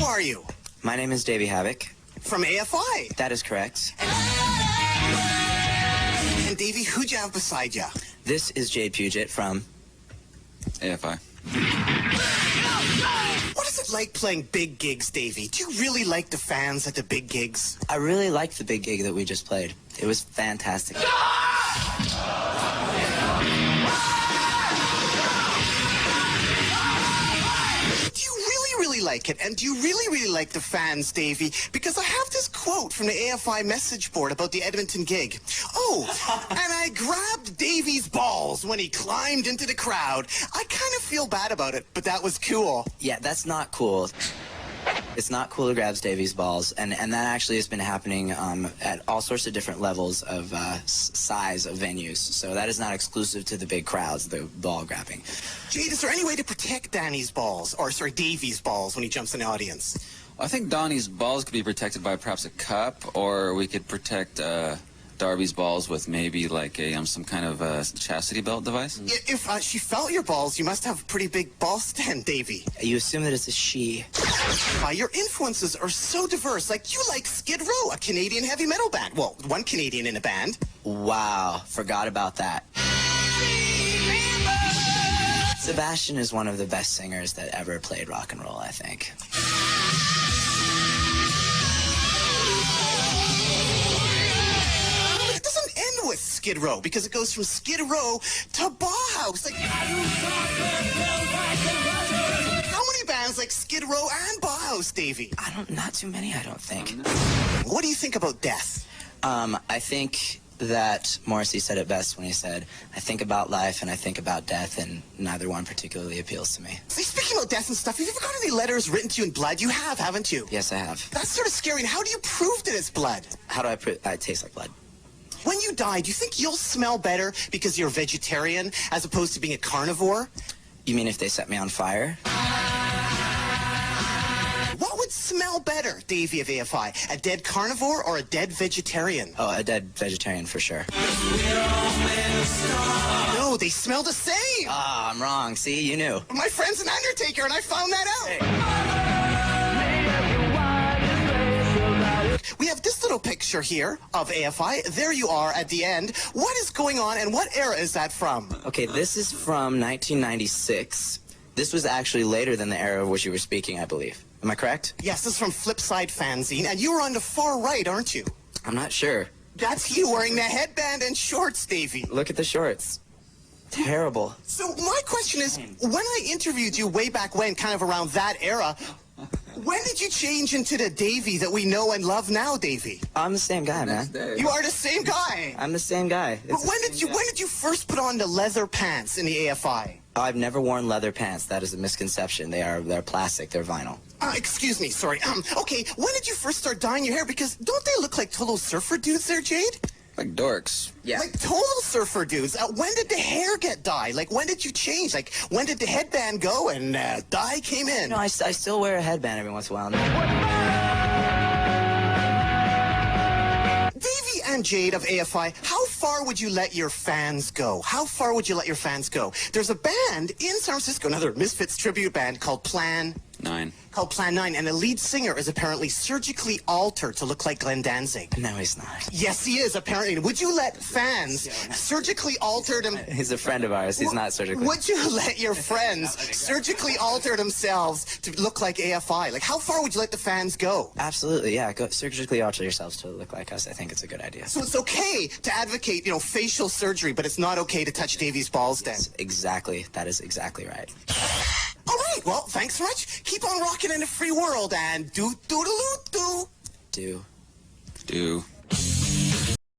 are you? My name is Davey Havoc. From AFI. That is correct. And Davey, who'd you have beside you? This is Jade Puget from AFI. What is it like playing big gigs, Davey? Do you really like the fans at the big gigs? I really liked the big gig that we just played. It was fantastic. Like it, and do you really like the fans, Davey? Because I have this quote from the AFI message board about the Edmonton gig. Oh, and I grabbed Davey's balls when he climbed into the crowd. I kind of feel bad about it, but that was cool. Yeah, that's not cool. It's not cool to grab Davey's balls, and that actually has been happening at all sorts of different levels of size of venues. So that is not exclusive to the big crowds, the ball grabbing. Jade, is there any way to protect Davey's balls when he jumps in the audience? I think Donnie's balls could be protected by perhaps a cup, or we could protect Darby's balls with maybe like a some kind of chastity belt device. If she felt your balls, you must have a pretty big ball stand, Davey. You assume that it's a she. Your influences are so diverse. Like, you like Skid Row, a Canadian heavy metal band. Well, one Canadian in a band. Wow, forgot about that. Sebastian is one of the best singers that ever played rock and roll, I think. It doesn't end with Skid Row, because it goes from Skid Row to Bauhaus. Like, how many bands like Skid Row and Bauhaus, Davey? Not too many, I don't think. What do you think about death? I think that Morrissey said it best when he said, I think about life and I think about death, and neither one particularly appeals to me. See, speaking about death and stuff, have you ever got any letters written to you in blood? You have, haven't you? Yes, I have. That's sort of scary. And how do you prove that it's blood? How do I prove? It tastes like blood. When you die, do you think you'll smell better because you're a vegetarian as opposed to being a carnivore? You mean if they set me on fire? What would smell better, Davey of AFI? A dead carnivore or a dead vegetarian? Oh, a dead vegetarian for sure. No, they smell the same. Ah, I'm wrong. See, you knew. My friend's an undertaker, and I found that out. Hey. We have this little picture here of AFI. There you are at the end. What is going on, and what era is that from? Okay, this is from 1996. This was actually later than the era of which you were speaking, I believe. Am I correct? Yes, this is from Flipside Fanzine, and you were on the far right, aren't you? I'm not sure. That's you wearing the headband and shorts, Davey. Look at the shorts. Terrible. So my question is, when I interviewed you way back when, kind of around that era, when did you change into the Davey that we know and love now, Davey? I'm the same guy, man. You are the same guy. I'm the same guy. But when did you first put on the leather pants in the AFI? I've never worn leather pants. That is a misconception. They're plastic. They're vinyl. Excuse me, sorry. Okay, when did you first start dyeing your hair? Because don't they look like total surfer dudes there, Jade? Like dorks. Yeah. Like total surfer dudes. When did the hair get dyed? Like, when did you change? Like, when did the headband go and dye came in? No, I still wear a headband every once in a while. Davey and Jade of AFI, how far would you let your fans go? How far would you let your fans go? There's a band in San Francisco, another Misfits tribute band called Plan 9. And the lead singer is apparently surgically altered to look like Glenn Danzig. No, he's not. Yes, he is, apparently. Would you let fans surgically alter them? He's a friend of ours. He's not surgically. Would you let your friends surgically alter themselves to look like AFI? Like, how far would you let the fans go? Absolutely, yeah. Go surgically alter yourselves to look like us. I think it's a good idea. So it's okay to advocate, facial surgery, but it's not okay to touch Davey's balls then? Yes, exactly. That is exactly right. All right, well, thanks so much. Keep on rocking in the free world, and do. Do. Do.